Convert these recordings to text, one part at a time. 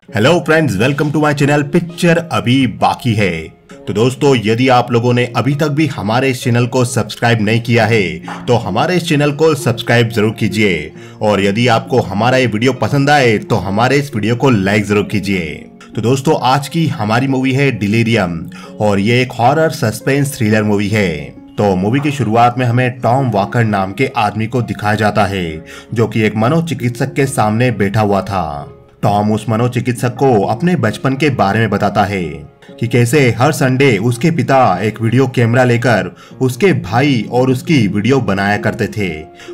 Hello friends, welcome to my channel. Picture अभी बाकी है। तो दोस्तों, यदि आप लोगों ने अभी तक भी हमारे इस चैनल को सब्सक्राइब नहीं किया है तो हमारे इस चैनल को सब्सक्राइब जरूर कीजिए, और यदि आपको हमारा ये वीडियो पसंद आए तो हमारे इस वीडियो को लाइक जरूर कीजिए। तो दोस्तों, आज की हमारी मूवी है डिलीरियम, और ये एक हॉरर सस्पेंस थ्रिलर मूवी है। तो मूवी की शुरुआत में हमें टॉम वॉकर नाम के आदमी को दिखाया जाता है, जो कि एक मनोचिकित्सक के सामने बैठा हुआ था। टॉम उस मनोचिकित्सक को अपने बचपन के बारे में बताता है कि कैसे हर संडे उसके पिता एक वीडियो कैमरा लेकर उसके भाई और उसकी वीडियो बनाया करते थे।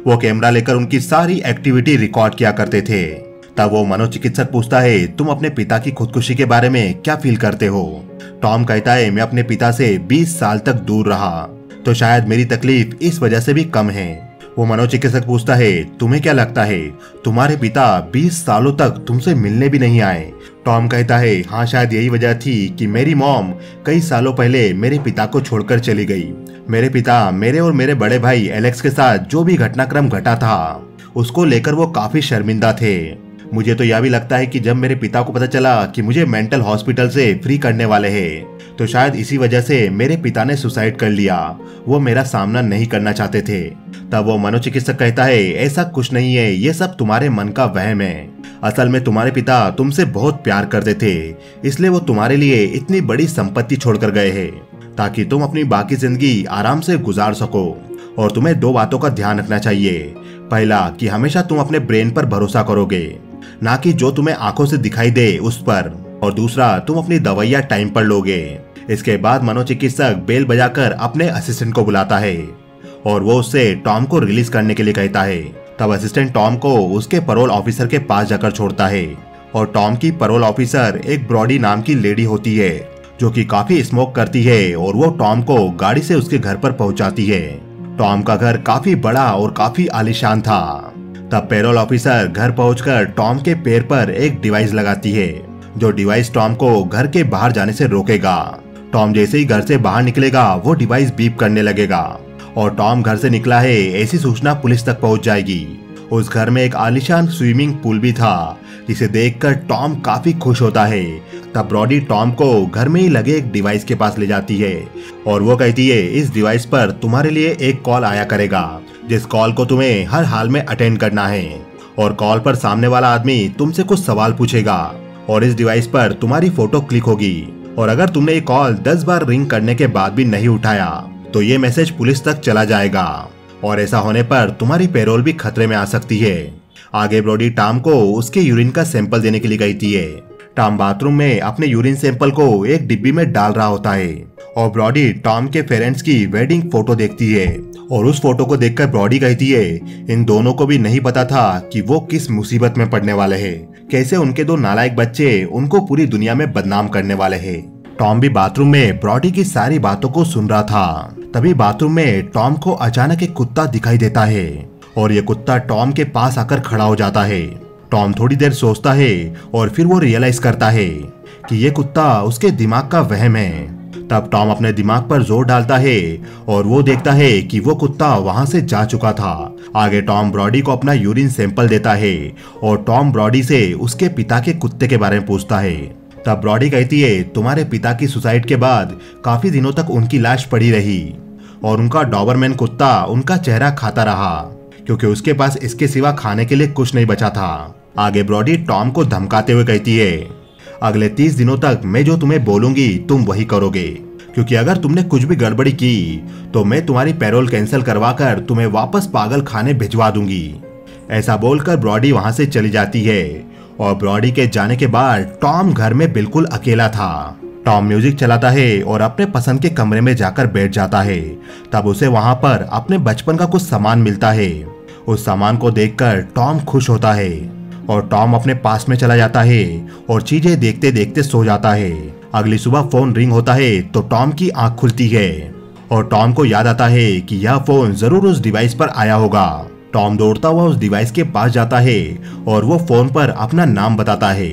वो कैमरा लेकर उनकी सारी एक्टिविटी रिकॉर्ड किया करते थे। तब वो मनोचिकित्सक पूछता है, तुम अपने पिता की खुदकुशी के बारे में क्या फील करते हो? टॉम कहता है, मैं अपने पिता से 20 साल तक दूर रहा, तो शायद मेरी तकलीफ इस वजह से भी कम है। वो मनोचिकित्सक पूछता है, तुम्हें क्या लगता है तुम्हारे पिता 20 सालों तक तुमसे मिलने भी नहीं आए? टॉम कहता है, हाँ, शायद यही वजह थी कि मेरी मॉम कई सालों पहले मेरे पिता को छोड़कर चली गई। मेरे पिता मेरे और मेरे बड़े भाई एलेक्स के साथ जो भी घटनाक्रम घटा था उसको लेकर वो काफी शर्मिंदा थे। मुझे तो यह भी लगता है कि जब मेरे पिता को पता चला कि मुझे मेंटल हॉस्पिटल से फ्री करने वाले हैं, तो शायद इसी वजह से मेरे पिता ने सुसाइड कर लिया। वो मेरा सामना नहीं करना चाहते थे। तब वो मनोचिकित्सक कहता है, ऐसा कुछ नहीं है, ये सब तुम्हारे मन का वहम है। असल में तुम्हारे पिता तुमसे बहुत प्यार करते थे, इसलिए वो तुम्हारे लिए इतनी बड़ी संपत्ति छोड़कर गए हैं ताकि तुम अपनी बाकी जिंदगी आराम से गुजार सको। और तुम्हें 2 बातों का ध्यान रखना चाहिए। पहला, कि हमेशा तुम अपने ब्रेन पर भरोसा करोगे, ना कि जो तुम्हें आंखों से दिखाई दे उस पर। और दूसरा, तुम अपनी दवाइयाँ टाइम पर लोगे। इसके बाद मनोचिकित्सक बेल बजाकर अपने असिस्टेंट को बुलाता है और वो उससे टॉम को रिलीज करने के लिए कहता है। तब असिस्टेंट टॉम को उसके पैरोल ऑफिसर के पास जाकर छोड़ता है, और टॉम की पैरोल ऑफिसर एक ब्रॉडी नाम की लेडी होती है जो कि काफी स्मोक करती है, और वो टॉम को गाड़ी से उसके घर पर पहुंचाती है। टॉम का घर काफी बड़ा और काफी आलीशान था। तब पैरोल ऑफिसर घर पहुंचकर टॉम के पैर पर एक डिवाइस लगाती है, जो डिवाइस टॉम को घर के बाहर जाने से रोकेगा। टॉम जैसे ही घर से बाहर निकलेगा वो डिवाइस बीप करने लगेगा, और टॉम घर से निकला है ऐसी सूचना पुलिस तक पहुंच जाएगी। उस घर में एक आलीशान स्विमिंग पूल भी था, जिसे देखकर टॉम काफी खुश होता है। तब ब्रॉडी टॉम को घर में ही लगे एक डिवाइस के पास ले जाती है, और वो कहती है, इस डिवाइस पर तुम्हारे लिए एक कॉल आया करेगा, जिस कॉल को तुम्हें हर हाल में अटेंड करना है। और कॉल पर सामने वाला आदमी तुमसे कुछ सवाल पूछेगा, और इस डिवाइस पर तुम्हारी फोटो क्लिक होगी। और अगर तुमने ये कॉल 10 बार रिंग करने के बाद भी नहीं उठाया तो ये मैसेज पुलिस तक चला जाएगा, और ऐसा होने पर तुम्हारी पैरोल भी खतरे में आ सकती है। आगे ब्रॉडी टॉम को उसके यूरिन का सैंपल देने के लिए कहती है। टॉम बाथरूम में अपने यूरिन सैंपल को एक डिब्बी में डाल रहा होता है, और ब्रॉडी टॉम के पेरेंट्स की वेडिंग फोटो देखती है, और उस फोटो को देखकर ब्रॉडी कहती है, इन दोनों को भी नहीं पता था कि वो किस मुसीबत में पड़ने वाले हैं। कैसे उनके 2 नालायक बच्चे उनको पूरी दुनिया में बदनाम करने वाले हैं। टॉम भी बाथरूम में ब्रॉडी की सारी बातों को सुन रहा था। तभी बाथरूम में टॉम को अचानक एक कुत्ता दिखाई देता है, और ये कुत्ता टॉम के पास आकर खड़ा हो जाता है। टॉम थोड़ी देर सोचता है, और फिर वो रियलाइज करता है कि ये कुत्ता उसके दिमाग का वहम है। तब टॉम अपने दिमाग पर जोर डालता है, और वो देखता है कि वो कुत्ता वहां से जा चुका था। आगे टॉम ब्रॉडी को अपना यूरिन सैंपल देता है, और टॉम ब्रॉडी से उसके पिता के कुत्ते के बारे में पूछता है। तब ब्रॉडी कहती है, तुम्हारे पिता की सुसाइड के बाद काफी दिनों तक उनकी लाश पड़ी रही, और उनका डॉबरमैन कुत्ता उनका चेहरा खाता रहा, क्योंकि उसके पास इसके सिवा खाने के लिए कुछ नहीं बचा था। आगे ब्रॉडी टॉम को धमकाते हुए कहती है, अगले 30 दिनों तक मैं जो तुम्हें बोलूंगी तुम वही करोगे, क्योंकि अगर तुमने कुछ भी गड़बड़ी की तो मैं तुम्हारी पैरोल कैंसिल करवाकर तुम्हें वापस पागल खाने भिजवा दूंगी। ऐसा बोलकर ब्रॉडी वहां से चली जाती है, और ब्रॉडी के जाने के बाद टॉम घर में बिल्कुल अकेला था। टॉम म्यूजिक चलाता है और अपने पसंद के कमरे में जाकर बैठ जाता है। तब उसे वहां पर अपने बचपन का कुछ सामान मिलता है। उस सामान को देखकर टॉम खुश होता है, और टॉम अपने पास में चला जाता है और चीजें देखते देखते सो जाता है। अगली सुबह फोन रिंग होता है तो टॉम की आंख खुलती है, और टॉम को याद आता है कि यह फोन जरूर उस डिवाइस पर आया होगा। टॉम दौड़ता हुआ उस डिवाइस के पास जाता है, और वो फोन पर अपना नाम बताता है।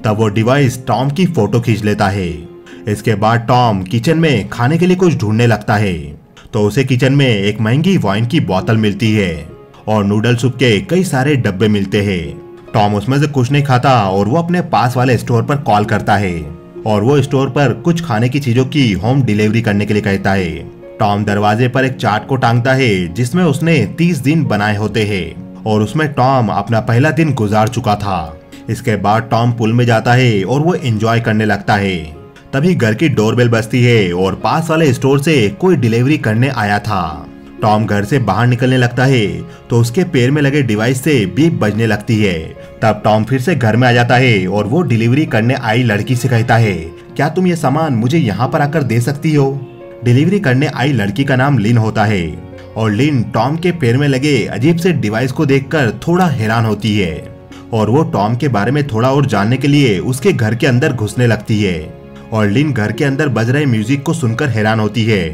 तब वो डिवाइस टॉम की फोटो खींच लेता है। इसके बाद टॉम किचन में खाने के लिए कुछ ढूंढने लगता है, तो उसे किचन में एक महंगी वाइन की बोतल मिलती है, और नूडल सूप के कई सारे डब्बे मिलते हैं। टॉम उसमें से कुछ नहीं खाता और वो अपने पास वाले स्टोर पर कॉल करता है और वो स्टोर पर कुछ खाने की चीजों की होम डिलीवरी करने के लिए कहता है। टॉम दरवाजे पर एक चार्ट को टांगता है जिसमें उसने 30 दिन बनाए होते हैं और उसमें टॉम अपना पहला दिन गुजार चुका था। इसके बाद टॉम पूल में जाता है और वो एंजॉय करने लगता है। तभी घर की डोरबेल बजती है और पास वाले स्टोर से कोई डिलीवरी करने आया था। टॉम घर से बाहर निकलने लगता है तो उसके पैर में लगे डिवाइस से बीप बजने लगती है। तब टॉम फिर से घर में आ जाता है और वो डिलीवरी करने आई लड़की से कहता है, क्या तुम ये सामान मुझे यहाँ पर आकर दे सकती हो? डिलीवरी करने आई लड़की का नाम लिन होता है और लिन टॉम के पैर में लगे अजीब से डिवाइस को देखकर थोड़ा हैरान होती है और वो टॉम के बारे में थोड़ा और जानने के लिए उसके घर के अंदर घुसने लगती है। और लिन घर के अंदर बज रहे म्यूजिक को सुनकर हैरान होती है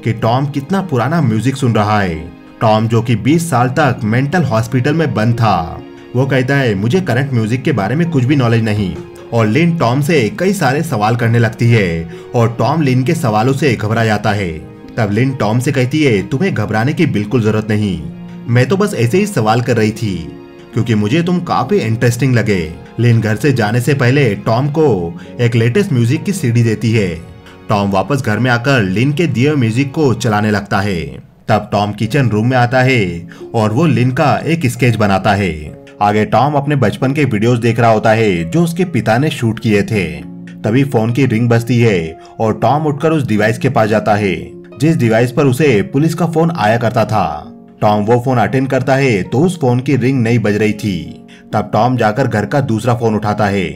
कि टॉम कितना पुराना म्यूजिक सुन रहा है। टॉम जो कि 20 साल तक मेंटल हॉस्पिटल में बंद था, वो कहता है मुझे करंट म्यूजिक के बारे में कुछ भी नॉलेज नहीं। और लिन टॉम से कई सारे सवाल करने लगती है और टॉम लिन के सवालों से घबरा जाता है। तब लिन टॉम से कहती है तुम्हें घबराने की बिल्कुल जरूरत नहीं, मैं तो बस ऐसे ही सवाल कर रही थी क्योंकि मुझे तुम काफी इंटरेस्टिंग लगे। लिन घर से जाने से पहले टॉम को एक लेटेस्ट म्यूजिक की सीडी देती है। टॉम वापस घर में आकर लिन के दिए म्यूजिक को चलाने लगता है। तब टॉम किचन रूम में आता है और वो लिन का एक स्केच बनाता है। आगे टॉम अपने बचपन के वीडियोस देख रहा होता है जो उसके पिता ने शूट किए थे। तभी फोन की रिंग बजती है और टॉम उठकर उस डिवाइस के पास जाता है जिस डिवाइस पर उसे पुलिस का फोन आया करता था। टॉम वो फोन अटेंड करता है तो उस फोन की रिंग नहीं बज रही थी। तब टॉम जाकर घर का दूसरा फोन उठाता है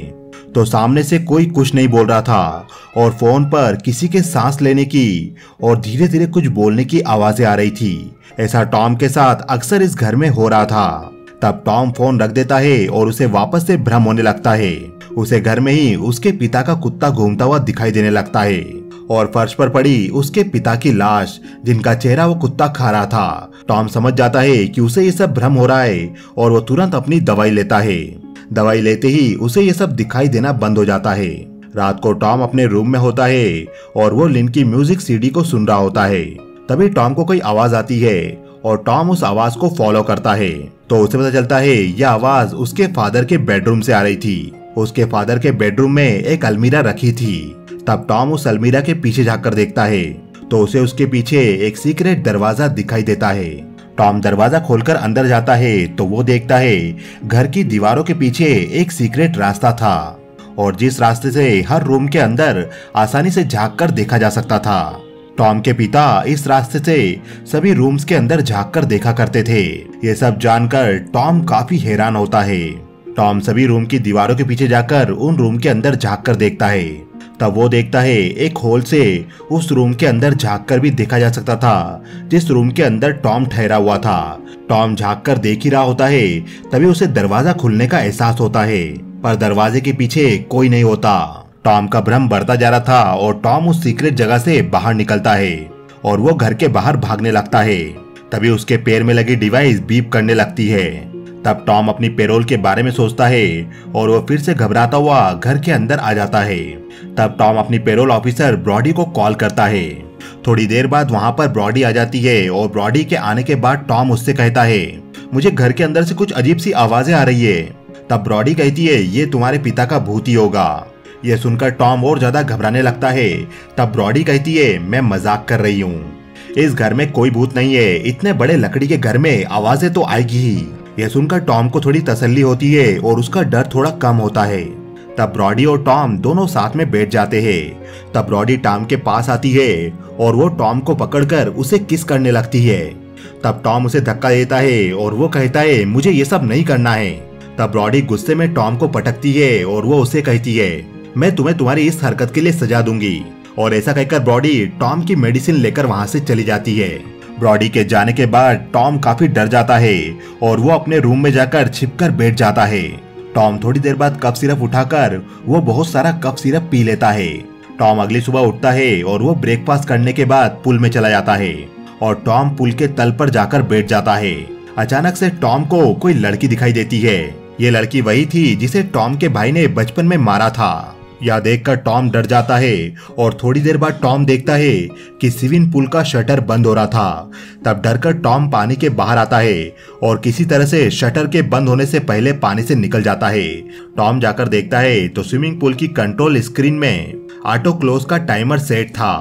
तो सामने से कोई कुछ नहीं बोल रहा था और फोन पर किसी के सांस लेने की और धीरे धीरे कुछ बोलने की आवाजें आ रही थी। ऐसा टॉम के साथ अक्सर इस घर में हो रहा था। तब टॉम फोन रख देता है और उसे वापस से भ्रम होने लगता है। उसे घर में ही उसके पिता का कुत्ता घूमता हुआ दिखाई देने लगता है और फर्श पर पड़ी उसके पिता की लाश जिनका चेहरा वो कुत्ता खा रहा था। टॉम समझ जाता है कि उसे ये सब भ्रम हो रहा है और वो तुरंत अपनी दवाई लेता है। दवाई लेते ही उसे ये सब दिखाई देना बंद हो जाता है। रात को टॉम अपने रूम में होता है और वो लिन की म्यूजिक सीडी को सुन रहा होता है। तभी टॉम को कोई आवाज आती है और टॉम उस आवाज को फॉलो करता है तो उसे पता चलता है यह आवाज उसके फादर के बेडरूम से आ रही थी। उसके फादर के बेडरूम में एक अलमीरा रखी थी। तब टॉम उस अलमीरा के पीछे जाकर देखता है तो उसे उसके पीछे एक सीक्रेट दरवाजा दिखाई देता है। टॉम दरवाजा खोलकर अंदर जाता है तो वो देखता है घर की दीवारों के पीछे एक सीक्रेट रास्ता था और जिस रास्ते से हर रूम के अंदर आसानी से झांक कर देखा जा सकता था। टॉम के पिता इस रास्ते से सभी रूम्स के अंदर झांक कर देखा करते थे। ये सब जानकर टॉम काफी हैरान होता है। टॉम सभी रूम की दीवारों के पीछे जाकर उन रूम के अंदर झांक कर देखता है। तब वो देखता है एक होल से उस रूम के अंदर झांक कर भी देखा जा सकता था जिस रूम के अंदर टॉम ठहरा हुआ था। टॉम झांक कर देख ही रहा होता है तभी उसे दरवाजा खुलने का एहसास होता है पर दरवाजे के पीछे कोई नहीं होता। टॉम का भ्रम बढ़ता जा रहा था और टॉम उस सीक्रेट जगह से बाहर निकलता है और वो घर के बाहर भागने लगता है। तभी उसके पैर में लगी डिवाइस बीप करने लगती है। तब टॉम अपनी पेरोल के बारे में सोचता है और वो फिर से घबराता हुआ घर के अंदर आ जाता है। तब टॉम अपनी पेरोल ऑफिसर ब्रॉडी को कॉल करता है। थोड़ी देर बाद वहां पर ब्रॉडी आ जाती है और ब्रॉडी के आने के बाद टॉम उससे कहता है मुझे घर के अंदर से कुछ अजीब सी आवाजें आ रही है। तब ब्रॉडी कहती है ये तुम्हारे पिता का भूत ही होगा। ये सुनकर टॉम और ज्यादा घबराने लगता है। तब ब्रॉडी कहती है मैं मजाक कर रही हूँ, इस घर में कोई भूत नहीं है, इतने बड़े लकड़ी के घर में आवाजें तो आएगी ही। यह सुनकर टॉम को थोड़ी तसल्ली होती है और उसका डर थोड़ा कम होता है। तब ब्रॉडी और टॉम दोनों साथ में बैठ जाते हैं। तब ब्रॉडी टॉम के पास आती है और वो टॉम को पकड़कर उसे किस करने लगती है। तब टॉम उसे धक्का देता है और वो कहता है मुझे ये सब नहीं करना है। तब ब्रॉडी गुस्से में टॉम को पटकती है और वो उसे कहती है मैं तुम्हें तुम्हारी इस हरकत के लिए सजा दूंगी। और ऐसा कहकर ब्रॉडी टॉम की मेडिसिन लेकर वहां से चली जाती है। ब्रॉडी के जाने के बाद टॉम काफी डर जाता है और वो अपने रूम में जाकर छिपकर बैठ जाता है। टॉम थोड़ी देर बाद कफ सिरप उठाकर वो बहुत सारा कफ सिरप पी लेता है। टॉम अगली सुबह उठता है और वो ब्रेकफास्ट करने के बाद पुल में चला जाता है और टॉम पुल के तल पर जाकर बैठ जाता है। अचानक से टॉम को कोई लड़की दिखाई देती है। ये लड़की वही थी जिसे टॉम के भाई ने बचपन में मारा था। यह देखकर टॉम डर जाता है और थोड़ी देर बाद टॉम देखता है कि स्विमिंग पूल का शटर बंद हो रहा था। तब डरकर टॉम पानी के बाहर आता है और किसी तरह से शटर के बंद होने से पहले पानी से निकल जाता है। टॉम जाकर देखता है तो स्विमिंग पूल की कंट्रोल स्क्रीन में ऑटो क्लोज का टाइमर सेट था।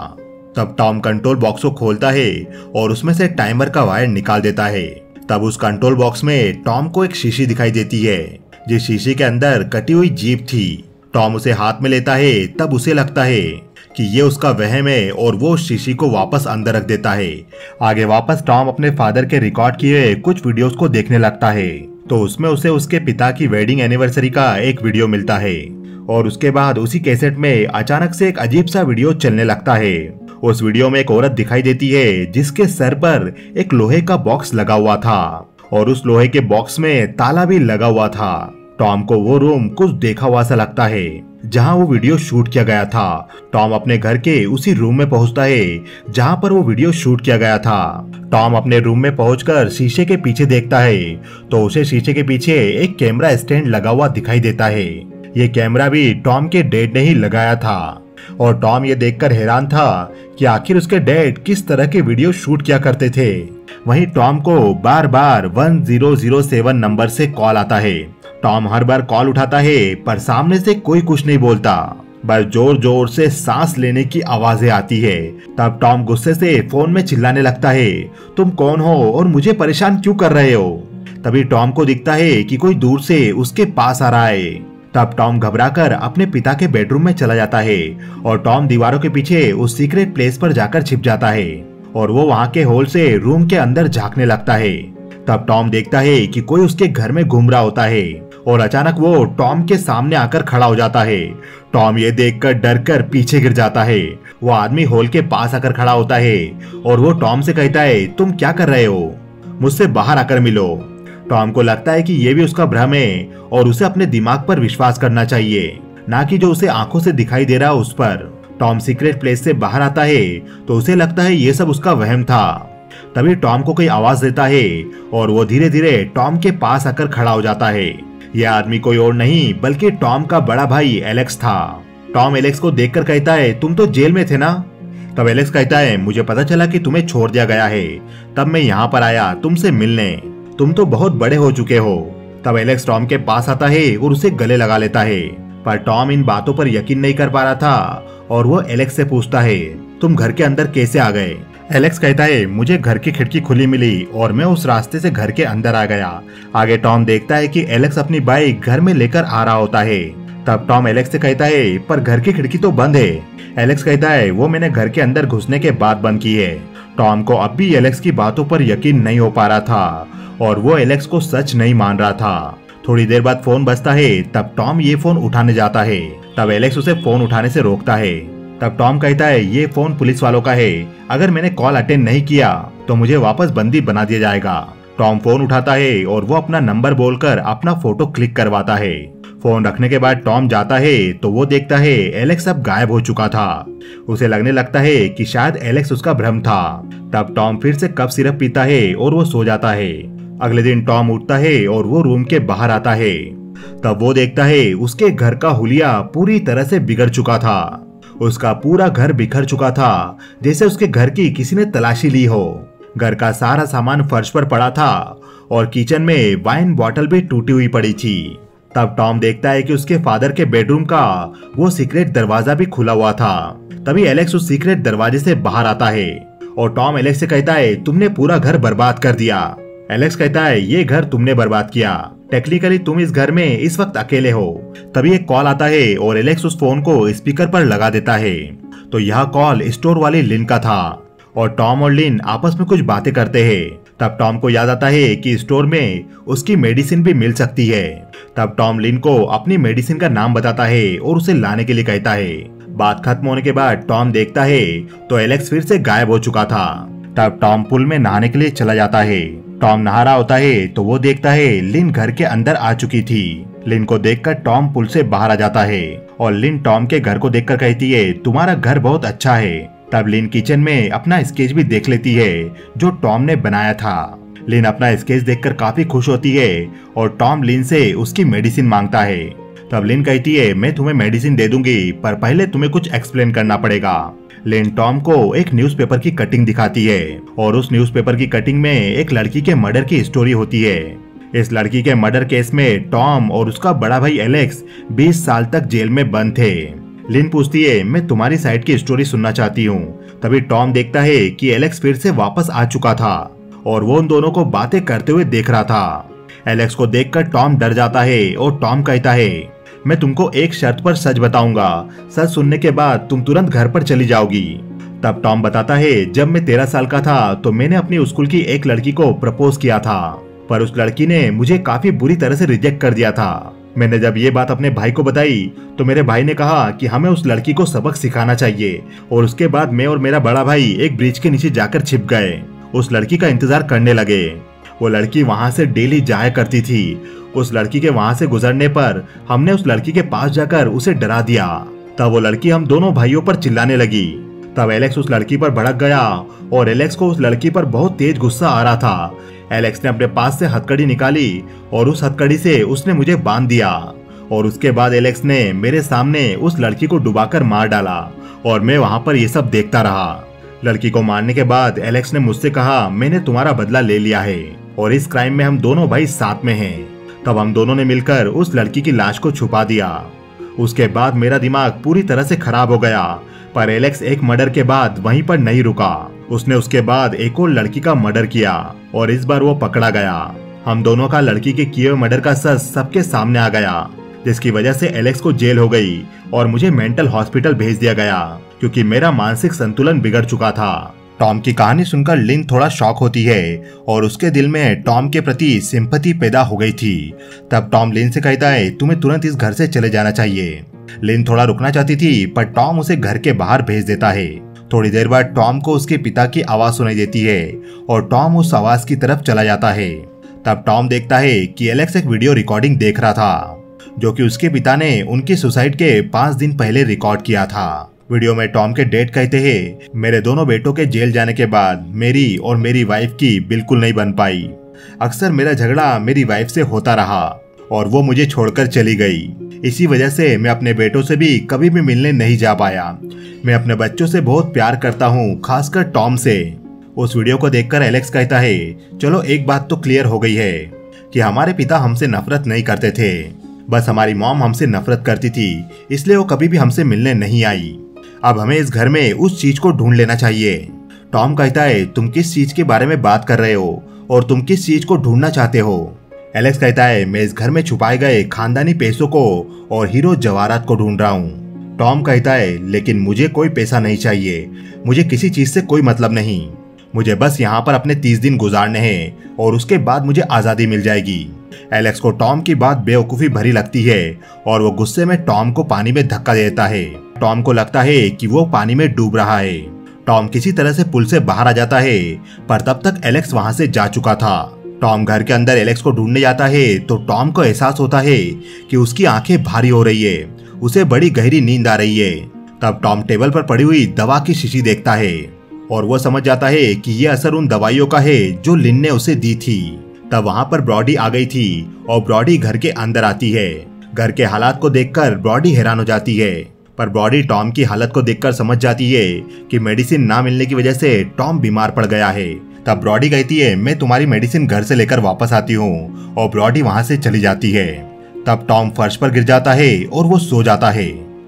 तब टॉम कंट्रोल बॉक्स को खोलता है और उसमें से टाइमर का वायर निकाल देता है। तब उस कंट्रोल बॉक्स में टॉम को एक शीशी दिखाई देती है, जिस शीशे के अंदर कटी हुई जीभ थी। टॉम उसे हाथ में लेता है। तब उसे लगता है कि ये उसका वहम है और वो उस शीशी को वापस अंदर रख देता है। आगे वापस टॉम अपने फादर के रिकॉर्ड किए कुछ वीडियोस को देखने लगता है, तो उसमें उसे उसके पिता की वेडिंग एनिवर्सरी का एक वीडियो मिलता है और उसके बाद उसी कैसेट में अचानक से एक अजीब सा वीडियो चलने लगता है। उस वीडियो में एक औरत दिखाई देती है जिसके सर पर एक लोहे का बॉक्स लगा हुआ था और उस लोहे के बॉक्स में ताला भी लगा हुआ था। टॉम को वो रूम कुछ देखा हुआ सा लगता है जहां वो वीडियो शूट किया गया था। टॉम अपने घर के उसी रूम में पहुंचता है जहां पर वो वीडियो शूट किया गया था। टॉम अपने रूम में पहुंचकर शीशे के पीछे देखता है तो उसे शीशे के पीछे एक कैमरा स्टैंड लगा हुआ दिखाई देता है। ये कैमरा भी टॉम के डैड ने ही लगाया था और टॉम ये देखकर हैरान था कि आखिर उसके डैड किस तरह के वीडियो शूट किया करते थे। वहीं टॉम को बार बार 1007 नंबर से कॉल आता है। टॉम हर बार कॉल उठाता है पर सामने से कोई कुछ नहीं बोलता, बस जोर जोर से सांस लेने की आवाजें आती है। तब टॉम गुस्से से फोन में चिल्लाने लगता है, तुम कौन हो और मुझे परेशान क्यों कर रहे हो। तभी टॉम को दिखता है कि कोई दूर से उसके पास आ रहा है। तब टॉम घबराकर अपने पिता के बेडरूम में चला जाता है और टॉम दीवारों के पीछे उस सीक्रेट प्लेस पर जाकर छिप जाता है और वो वहां के होल से रूम के अंदर झांकने लगता है। तब टॉम देखता है कि कोई उसके घर में घूम रहा होता है और अचानक वो टॉम के सामने आकर खड़ा हो जाता है। टॉम ये देखकर डर कर पीछे गिर जाता है। वो आदमी होल के पास आकर खड़ा होता है और वो टॉम से कहता है, तुम क्या कर रहे हो, मुझसे बाहर आकर मिलो। टॉम को लगता है कि ये भी उसका भ्रम है और उसे अपने दिमाग पर विश्वास करना चाहिए, ना कि जो उसे आंखों से दिखाई दे रहा है उस पर। टॉम सीक्रेट प्लेस से बाहर आता है तो उसे लगता है ये सब उसका वहम था। तभी टॉम को कोई आवाज देता है और वो धीरे धीरे टॉम के पास आकर खड़ा हो जाता है। यह आदमी कोई और नहीं बल्कि टॉम का बड़ा भाई एलेक्स था। टॉम एलेक्स को देखकर कहता है, तुम तो जेल में थे ना। तब एलेक्स कहता है, मुझे पता चला कि तुम्हें छोड़ दिया गया है, तब मैं यहाँ पर आया तुमसे मिलने, तुम तो बहुत बड़े हो चुके हो। तब एलेक्स टॉम के पास आता है और उसे गले लगा लेता है, पर टॉम इन बातों पर यकीन नहीं कर पा रहा था और वो एलेक्स से पूछता है, तुम घर के अंदर कैसे आ गए। एलेक्स कहता है, मुझे घर की खिड़की खुली मिली और मैं उस रास्ते से घर के अंदर आ गया। आगे टॉम देखता है कि एलेक्स अपनी बाइक घर में लेकर आ रहा होता है। तब टॉम एलेक्स से कहता है, पर घर की खिड़की तो बंद है। एलेक्स कहता है, वो मैंने घर के अंदर घुसने के बाद बंद की है। टॉम को अब भी एलेक्स की बातों पर यकीन नहीं हो पा रहा था और वो एलेक्स को सच नहीं मान रहा था। थोड़ी देर बाद फोन बजता है। तब टॉम ये फोन उठाने जाता है। तब एलेक्स उसे फोन उठाने से रोकता है। तब टॉम कहता है, ये फोन पुलिस वालों का है, अगर मैंने कॉल अटेंड नहीं किया तो मुझे वापस बंदी बना दिया जाएगा। टॉम फोन उठाता है और वो अपना नंबर बोलकर अपना फोटो क्लिक करवाता है। फोन रखने के बाद टॉम जाता है तो वो देखता है एलेक्स अब गायब हो चुका था। उसे लगने लगता है कि शायद एलेक्स उसका भ्रम था। तब टॉम फिर से कफ सिरप पीता है और वो सो जाता है। अगले दिन टॉम उठता है और वो रूम के बाहर आता है। तब वो देखता है उसके घर का हुलिया पूरी तरह से बिगड़ चुका था। उसका पूरा घर बिखर चुका था, जैसे उसके घर की किसी ने तलाशी ली हो। घर का सारा सामान फर्श पर पड़ा था और किचन में वाइन बॉटल भी टूटी हुई पड़ी थी। तब टॉम देखता है कि उसके फादर के बेडरूम का वो सीक्रेट दरवाजा भी खुला हुआ था। तभी एलेक्स उस सीक्रेट दरवाजे से बाहर आता है और टॉम एलेक्स से कहता है, तुमने पूरा घर बर्बाद कर दिया। एलेक्स कहता है, ये घर तुमने बर्बाद किया, टेक्निकली तुम इस घर में इस वक्त अकेले हो। तभी एक कॉल आता है और एलेक्स उस फोन को स्पीकर पर लगा देता है। तो यह कॉल स्टोर वाली लिन का था और टॉम और लिन आपस में कुछ बातें करते हैं। तब टॉम को याद आता है कि स्टोर में उसकी मेडिसिन भी मिल सकती है। तब टॉम लिन को अपनी मेडिसिन का नाम बताता है और उसे लाने के लिए कहता है। बात खत्म होने के बाद टॉम देखता है तो एलेक्स फिर से गायब हो चुका था। तब टॉम पूल में नहाने के लिए चला जाता है। टॉम नहा रहा होता है तो वो देखता है लिन घर के अंदर आ चुकी थी। लिन को देखकर टॉम पुल से बाहर आ जाता है और लिन टॉम के घर को देखकर कहती है, तुम्हारा घर बहुत अच्छा है। तब लिन किचन में अपना स्केच भी देख लेती है जो टॉम ने बनाया था। लिन अपना स्केच देखकर काफी खुश होती है और टॉम लिन से उसकी मेडिसिन मांगता है। तब लिन कहती है मैं तुम्हें मेडिसिन दे दूंगी, पर पहले तुम्हें कुछ एक्सप्लेन करना पड़ेगा। लिन टॉम को एक न्यूज़पेपर की कटिंग दिखाती है और उस न्यूज़पेपर की कटिंग में एक लड़की के मर्डर की स्टोरी होती है। इस लड़की के मर्डर केस में टॉम और उसका बड़ा भाई एलेक्स 20 साल तक जेल में बंद थे। लिन पूछती है मैं तुम्हारी साइड की स्टोरी सुनना चाहती हूँ। तभी टॉम देखता है कि एलेक्स फिर से वापस आ चुका था और वो उन दोनों को बातें करते हुए देख रहा था। एलेक्स को देखकर टॉम डर जाता है और टॉम कहता है मैं तुमको एक शर्त पर सच बताऊंगा, सच सुनने के बाद तुम तुरंत घर पर चली जाओगी। तब टॉम बताता है जब मैं 13 साल का था तो मैंने अपनी स्कूल की एक लड़की को प्रपोज किया था, पर उस लड़की ने मुझे काफी बुरी तरह से रिजेक्ट कर दिया था। मैंने जब ये बात अपने भाई को बताई तो मेरे भाई ने कहा कि हमें उस लड़की को सबक सिखाना चाहिए, और उसके बाद मैं और मेरा बड़ा भाई एक ब्रिज के नीचे जाकर छिप गए, उस लड़की का इंतजार करने लगे। वो लड़की वहां से डेली जाया करती थी। उस लड़की के वहां से गुजरने पर हमने उस लड़की के पास जाकर उसे डरा दिया। तब वो लड़की हम दोनों भाइयों पर चिल्लाने लगी। तब एलेक्स उस लड़की पर भड़क गया और एलेक्स को उस लड़की पर बहुत तेज गुस्सा आ रहा था। एलेक्स ने अपने पास से हथकड़ी निकाली और उस हथकड़ी से उसने मुझे बांध दिया, और उसके बाद एलेक्स ने मेरे सामने उस लड़की को डुबाकर मार डाला और मैं वहां पर ये सब देखता रहा। लड़की को मारने के बाद एलेक्स ने मुझसे कहा मैंने तुम्हारा बदला ले लिया है और इस क्राइम में हम दोनों भाई साथ में हैं। तब हम दोनों ने मिलकर उस लड़की की लाश को छुपा दिया। उसके बाद मेरा दिमाग पूरी तरह से खराब हो गया, पर एलेक्स एक मर्डर के बाद वहीं पर नहीं रुका। उसने उसके बाद एक और लड़की का मर्डर किया और इस बार वो पकड़ा गया। हम दोनों का लड़की के किए हुए मर्डर का सच सबके सामने आ गया, जिसकी वजह से एलेक्स को जेल हो गई और मुझे मेंटल हॉस्पिटल भेज दिया गया क्योंकि मेरा मानसिक संतुलन बिगड़ चुका था। टॉम की कहानी सुनकर लिन थोड़ा शॉक होती है और उसके दिल में टॉम के प्रति सिंपैथी पैदा हो गई थी। तब टॉम लिन से कहता है तुम्हें तुरंत इस घर से चले जाना चाहिए। लिन थोड़ा रुकना चाहती थी, पर टॉम उसे घर के बाहर भेज देता है। थोड़ी देर बाद टॉम को उसके पिता की आवाज सुनाई देती है और टॉम उस आवाज की तरफ चला जाता है। तब टॉम देखता है कि एलेक्स एक वीडियो रिकॉर्डिंग देख रहा था, जो कि उसके पिता ने उनकी सुसाइड के 5 दिन पहले रिकॉर्ड किया था। वीडियो में टॉम के डैड कहते हैं मेरे दोनों बेटों के जेल जाने के बाद मेरी और मेरी वाइफ की बिल्कुल नहीं बन पाई। अक्सर मेरा झगड़ा मेरी वाइफ से होता रहा और वो मुझे छोड़कर चली गई। इसी वजह से मैं अपने बेटों से भी कभी भी मिलने नहीं जा पाया। मैं अपने बच्चों से बहुत प्यार करता हूँ, खासकर टॉम से। उस वीडियो को देखकर एलेक्स कहता है चलो एक बात तो क्लियर हो गई है कि हमारे पिता हमसे नफरत नहीं करते थे, बस हमारी मॉम हमसे नफरत करती थी, इसलिए वो कभी भी हमसे मिलने नहीं आई। अब हमें इस घर में उस चीज को ढूंढ लेना चाहिए। टॉम कहता है तुम किस चीज के बारे में बात कर रहे हो और तुम किस चीज को ढूंढना चाहते हो। एलेक्स कहता है मैं इस घर में छुपाए गए खानदानी पैसों को और हीरो जवाहरात को ढूंढ रहा हूँ। टॉम कहता है लेकिन मुझे कोई पैसा नहीं चाहिए, मुझे किसी चीज से कोई मतलब नहीं, मुझे बस यहाँ पर अपने 30 दिन गुजारने हैं और उसके बाद मुझे आजादी मिल जाएगी। एलेक्स को टॉम की बात बेवकूफी भरी लगती है और वो गुस्से में टॉम को पानी में धक्का देता है। टॉम को लगता है कि वो पानी में डूब रहा है। टॉम किसी तरह से पुल से बाहर आ जाता है, पर तब तक एलेक्स वहां से जा चुका था। टॉम घर के अंदर एलेक्स को ढूंढने जाता है तो टॉम को एहसास होता है कि उसकी आंखें भारी हो रही है, उसे बड़ी गहरी नींद आ रही है। तब टॉम टेबल पर पड़ी हुई दवा की शीशी देखता है और वो समझ जाता है कि ये असर उन दवाइयों का है जो लिन ने उसे दी थी। तब वहां पर ब्रॉडी आ गई थी और ब्रॉडी घर के अंदर आती है। घर के हालात को देखकर ब्रॉडी हैरान हो जाती है, पर ब्रॉडी टॉम की हालत को देखकर समझ जाती है कि मेडिसिन ना मिलने की वजह से टॉम बीमार पड़ गया है। तब ब्रॉडी कहती है मैं तुम्हारी मेडिसिन घर से लेकर वापस आती हूँ और ब्रॉडी वहां से चली जाती है। तब टॉम फर्श पर गिर जाता है और वो सो जाता है।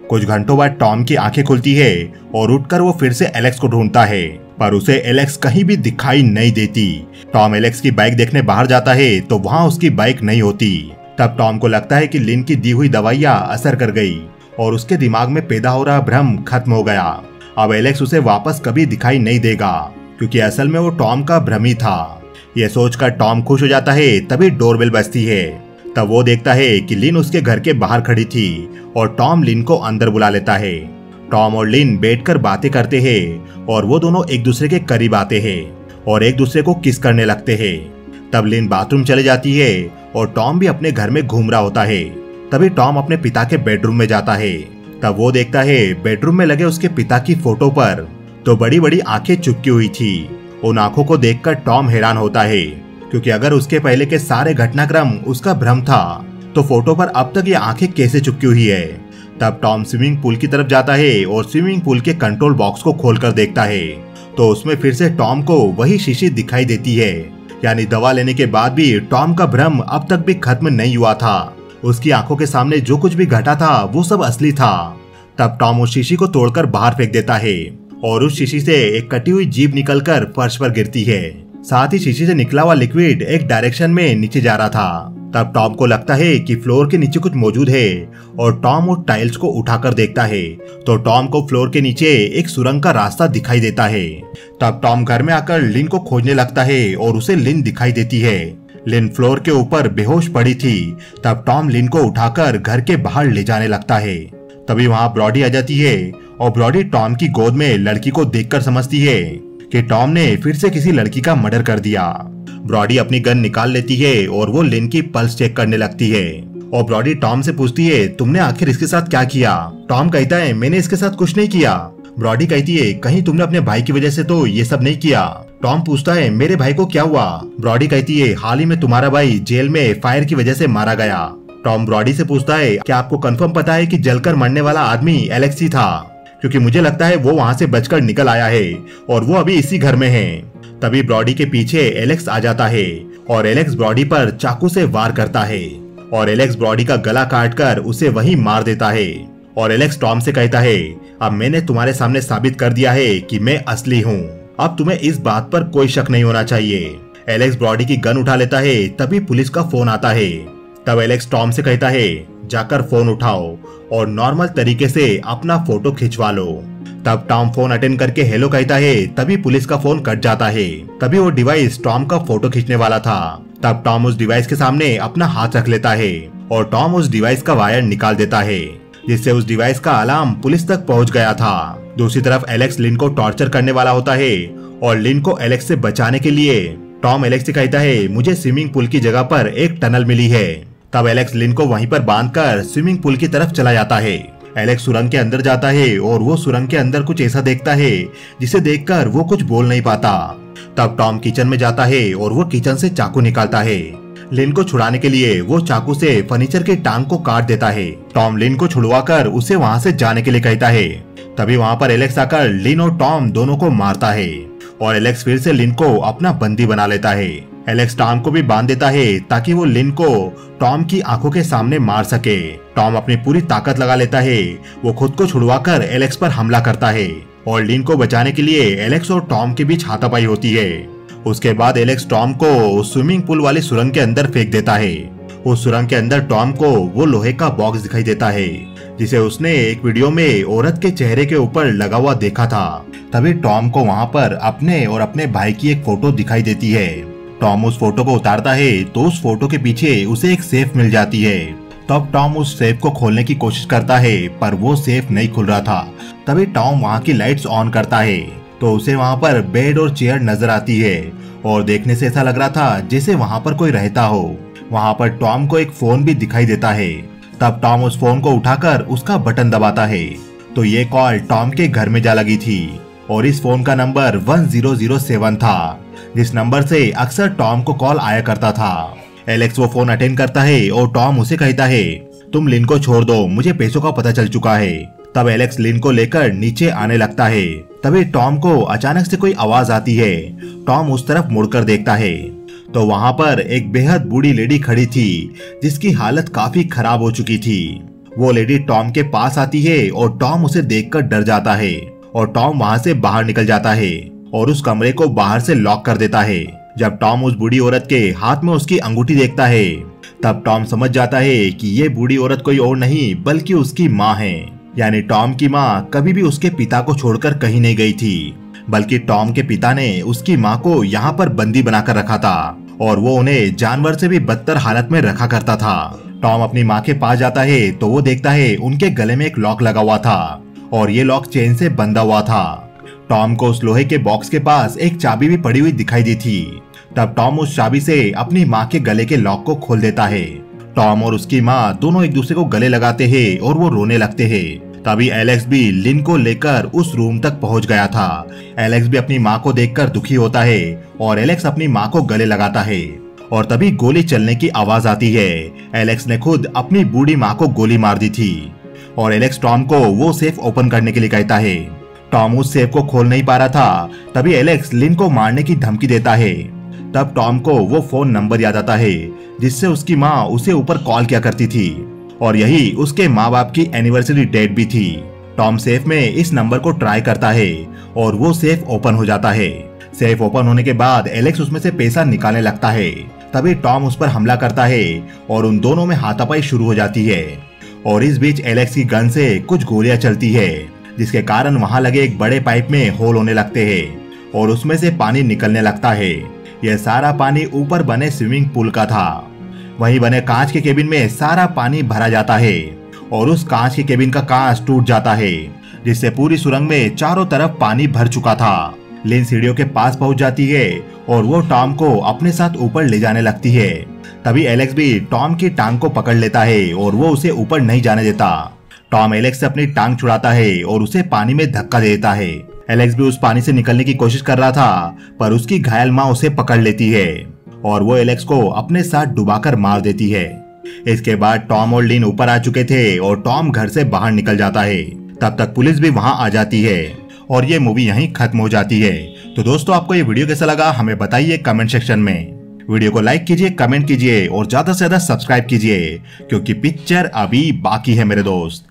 कुछ घंटों बाद टॉम की आंखें खुलती है और उठकर वो फिर से एलेक्स को ढूंढता है, पर उसे एलेक्स कहीं भी दिखाई नहीं देती। टॉम एलेक्स की बाइक देखने बाहर जाता है तो वहाँ उसकी बाइक नहीं होती। तब टॉम को लगता है कि लिन की दी हुई दवाइयाँ असर कर गई और उसके दिमाग में पैदा हो रहा भ्रम खत्म हो गया। अब एलेक्स उसे वापस कभी दिखाई नहीं देगा, क्योंकि असल में वो टॉम का भ्रम ही था। ये सोचकर टॉम खुश हो जाता है। तभी डोरबेल बजती है। तब वो देखता है कि लिन उसके घर के बाहर खड़ी थी और टॉम लिन को अंदर बुला लेता है। टॉम और लिन बैठकर बातें करते हैं और वो दोनों एक दूसरे के करीब आते हैं और एक दूसरे को किस करने लगते हैं। तब लिन बाथरूम चले जाती है और टॉम भी अपने घर में घूम रहा होता है। तभी टॉम अपने पिता के बेडरूम में जाता है। तब वो देखता है बेडरूम में लगे उसके पिता की फोटो पर तो बड़ी बड़ी आंखें चिपकी हुई थी। उन आंखों को देखकर टॉम हैरान होता है, क्योंकि अगर उसके पहले के सारे घटनाक्रम उसका भ्रम था तो फोटो पर अब तक ये आंखें कैसे चिपकी हुई है। तब टॉम स्विमिंग पूल की तरफ जाता है और स्विमिंग पूल के कंट्रोल बॉक्स को खोलकर देखता है तो उसमें फिर से टॉम को वही शीशी दिखाई देती है। यानी दवा लेने के बाद भी टॉम का भ्रम अब तक भी खत्म नहीं हुआ था। उसकी आंखों के सामने जो कुछ भी घटा था वो सब असली था। तब टॉम उस शीशी को तोड़कर बाहर फेंक देता है और उस शीशी से एक कटी हुई जीभ निकलकर फर्श पर गिरती है। साथ ही शीशी से निकला हुआ लिक्विड एक डायरेक्शन में नीचे जा रहा था। तब टॉम को लगता है कि फ्लोर के नीचे कुछ मौजूद है और टॉम उस टाइल्स को उठाकर देखता है तो टॉम को फ्लोर के नीचे एक सुरंग का रास्ता दिखाई देता है। तब टॉम घर में आकर लिन को खोजने लगता है और उसे लिन दिखाई देती है। लिन फ्लोर के ऊपर बेहोश पड़ी थी। तब टॉम लिन को उठाकर घर के बाहर ले जाने लगता है। तभी वहाँ ब्रॉडी आ जाती है और ब्रॉडी टॉम की गोद में लड़की को देखकर समझती है कि टॉम ने फिर से किसी लड़की का मर्डर कर दिया। ब्रॉडी अपनी गन निकाल लेती है और वो लिन की पल्स चेक करने लगती है और ब्रॉडी टॉम से पूछती है तुमने आखिर इसके साथ क्या किया। टॉम कहता है मैंने इसके साथ कुछ नहीं किया। ब्रॉडी कहती है कहीं तुमने अपने भाई की वजह से तो ये सब नहीं किया। टॉम पूछता है मेरे भाई को क्या हुआ। ब्रॉडी कहती है हाल ही में तुम्हारा भाई जेल में फायर की वजह से मारा गया। टॉम ब्रॉडी से पूछता है क्या आपको कंफर्म पता है कि जलकर मरने वाला आदमी एलेक्स ही था, क्योंकि मुझे लगता है वो वहाँ से बचकर निकल आया है और वो अभी इसी घर में है। तभी ब्रॉडी के पीछे एलेक्स आ जाता है और एलेक्स ब्रॉडी पर चाकू से वार करता है और एलेक्स ब्रॉडी का गला काटकर उसे वहीं मार देता है। और एलेक्स टॉम से कहता है अब मैंने तुम्हारे सामने साबित कर दिया है कि मैं असली हूँ, अब तुम्हें इस बात पर कोई शक नहीं होना चाहिए। एलेक्स ब्रॉडी की गन उठा लेता है। तभी पुलिस का फोन आता है। तब एलेक्स टॉम से कहता है जाकर फोन उठाओ और नॉर्मल तरीके से अपना फोटो खिंचवा लो। तब टॉम फोन अटेंड करके हेलो कहता है। तभी पुलिस का फोन कट जाता है। तभी वो डिवाइस टॉम का फोटो खींचने वाला था। तब टॉम उस डिवाइस के सामने अपना हाथ रख लेता है और टॉम उस डिवाइस का वायर निकाल देता है, जिससे उस डिवाइस का अलार्म पुलिस तक पहुंच गया था। दूसरी तरफ एलेक्स लिन को टॉर्चर करने वाला होता है और लिन को एलेक्स से बचाने के लिए टॉम एलेक्स से कहता है मुझे स्विमिंग पूल की जगह पर एक टनल मिली है। तब एलेक्स लिन को वहीं पर बांधकर स्विमिंग पूल की तरफ चला जाता है। एलेक्स सुरंग के अंदर जाता है और वो सुरंग के अंदर कुछ ऐसा देखता है जिसे देखकर वो कुछ बोल नहीं पाता। तब टॉम किचन में जाता है और वो किचन से चाकू निकालता है। लिन को छुड़ाने के लिए वो चाकू से फर्नीचर की टांग को काट देता है। टॉम लिन को छुड़वाकर उसे वहाँ से जाने के लिए कहता है। तभी वहाँ पर एलेक्स आकर लिन और टॉम दोनों को मारता है और एलेक्स फिर से लिन को अपना बंदी बना लेता है। एलेक्स टॉम को भी बांध देता है ताकि वो लिन को टॉम की आंखों के सामने मार सके। टॉम अपनी पूरी ताकत लगा लेता है। वो खुद को छुड़वाकर एलेक्स पर हमला करता है और लिन को बचाने के लिए एलेक्स और टॉम के बीच हाथापाई होती है। उसके बाद एलेक्स टॉम को स्विमिंग पूल वाली सुरंग के अंदर फेंक देता है। उस सुरंग के अंदर टॉम को वो लोहे का बॉक्स दिखाई देता है जिसे उसने एक वीडियो में औरत के चेहरे के ऊपर लगा हुआ देखा था। तभी टॉम को वहाँ पर अपने और अपने भाई की एक फोटो दिखाई देती है। टॉम उस फोटो को उतारता है तो उस फोटो के पीछे उसे एक सेफ मिल जाती है। तब टॉम उस सेफ को खोलने की कोशिश करता है पर वो सेफ नहीं खुल रहा था। तभी टॉम वहाँ की लाइट्स ऑन करता है तो उसे वहाँ पर बेड और चेयर नजर आती है और देखने से ऐसा लग रहा था जैसे वहाँ पर कोई रहता हो। वहाँ पर टॉम को एक फोन भी दिखाई देता है। तब टॉम उस फोन को उठाकर उसका बटन दबाता है तो ये कॉल टॉम के घर में जा लगी थी और इस फोन का नंबर 1007 था, जिस नंबर से अक्सर टॉम को कॉल आया करता था। एलेक्स वो फोन अटेंड करता है और टॉम उसे कहता है तुम लिन को छोड़ दो, मुझे पैसों का पता चल चुका है। तब एलेक्स लिन को लेकर नीचे आने लगता है। तभी टॉम को अचानक से कोई आवाज आती है। टॉम उस तरफ मुड़कर देखता है तो वहाँ पर एक बेहद बूढ़ी लेडी खड़ी थी जिसकी हालत काफी खराब हो चुकी थी। वो लेडी टॉम के पास आती है और टॉम उसे देखकर डर जाता है और टॉम वहाँ से बाहर निकल जाता है और उस कमरे को बाहर से लॉक कर देता है। जब टॉम उस बूढ़ी औरत के हाथ में उसकी अंगूठी देखता है तब टॉम समझ जाता है कि ये बूढ़ी औरत कोई और नहीं बल्कि उसकी माँ है। यानी टॉम की माँ कभी भी उसके पिता को छोड़कर कहीं नहीं गई थी, बल्कि टॉम के पिता ने उसकी माँ को यहाँ पर बंदी बनाकर रखा था और वो उन्हें जानवर से भी बदतर हालत में रखा करता था। टॉम अपनी माँ के पास जाता है तो वो देखता है उनके गले में एक लॉक लगा हुआ था और ये लॉक चेन से बंधा हुआ था। टॉम को उस लोहे के बॉक्स के पास एक चाबी भी पड़ी हुई दिखाई दी थी। तब टॉम उस चाबी से अपनी माँ के गले के लॉक को खोल देता है। टॉम और उसकी माँ दोनों एक दूसरे को गले लगाते हैं और वो रोने लगते हैं। तभी एलेक्स भी लिन को लेकर उस रूम तक पहुंच गया था। एलेक्स भी अपनी माँ को देखकर दुखी होता है और एलेक्स अपनी माँ को गले लगाता है और तभी गोली चलने की आवाज आती है। एलेक्स ने खुद अपनी बूढ़ी माँ को गोली मार दी थी और एलेक्स टॉम को वो सेफ ओपन करने के लिए कहता है। टॉम उस सेफ को खोल नहीं पा रहा था, तभी एलेक्स लिन को मारने की धमकी देता है। तब टॉम को वो फोन नंबर याद आता है जिससे उसकी माँ उसे ऊपर कॉल किया करती थी और यही उसके माँ बाप की एनिवर्सरी डेट भी थी। टॉम सेफ में इस नंबर को ट्राई करता है और वो सेफ ओपन हो जाता है। सेफ ओपन होने के बाद एलेक्स उसमें से पैसा निकालने लगता है। तभी टॉम उस पर हमला करता है और उन दोनों में हाथापाई शुरू हो जाती है और इस बीच एलेक्स की गन से कुछ गोलियां चलती है जिसके कारण वहां लगे एक बड़े पाइप में होल होने लगते हैं और उसमें से पानी निकलने लगता है। यह सारा पानी ऊपर बने स्विमिंग पूल का था। वहीं बने कांच के केबिन में सारा पानी भरा जाता है और उस कांच के केबिन का कांच टूट जाता है जिससे पूरी सुरंग में चारों तरफ पानी भर चुका था। लिन सीढ़ियों के पास पहुंच जाती है और वो टॉम को अपने साथ ऊपर ले जाने लगती है। तभी एलेक्स भी टॉम की टांग को पकड़ लेता है और वो उसे ऊपर नहीं जाने देता। टॉम एलेक्स से अपनी टांग छुड़ाता है और उसे पानी में धक्का देता है। एलेक्स भी उस पानी से निकलने की कोशिश कर रहा था पर उसकी घायल माँ उसे पकड़ लेती है और वो एलेक्स को अपने साथ डुबाकर मार देती है। इसके बाद टॉम और लिन ऊपर आ चुके थे और टॉम घर से बाहर निकल जाता है। तब तक पुलिस भी वहां आ जाती है और ये मूवी यहीं खत्म हो जाती है। तो दोस्तों, आपको ये वीडियो कैसा लगा हमें बताइए कमेंट सेक्शन में। वीडियो को लाइक कीजिए, कमेंट कीजिए और ज्यादा से ज्यादा सब्सक्राइब कीजिए क्योंकि पिक्चर अभी बाकी है मेरे दोस्त।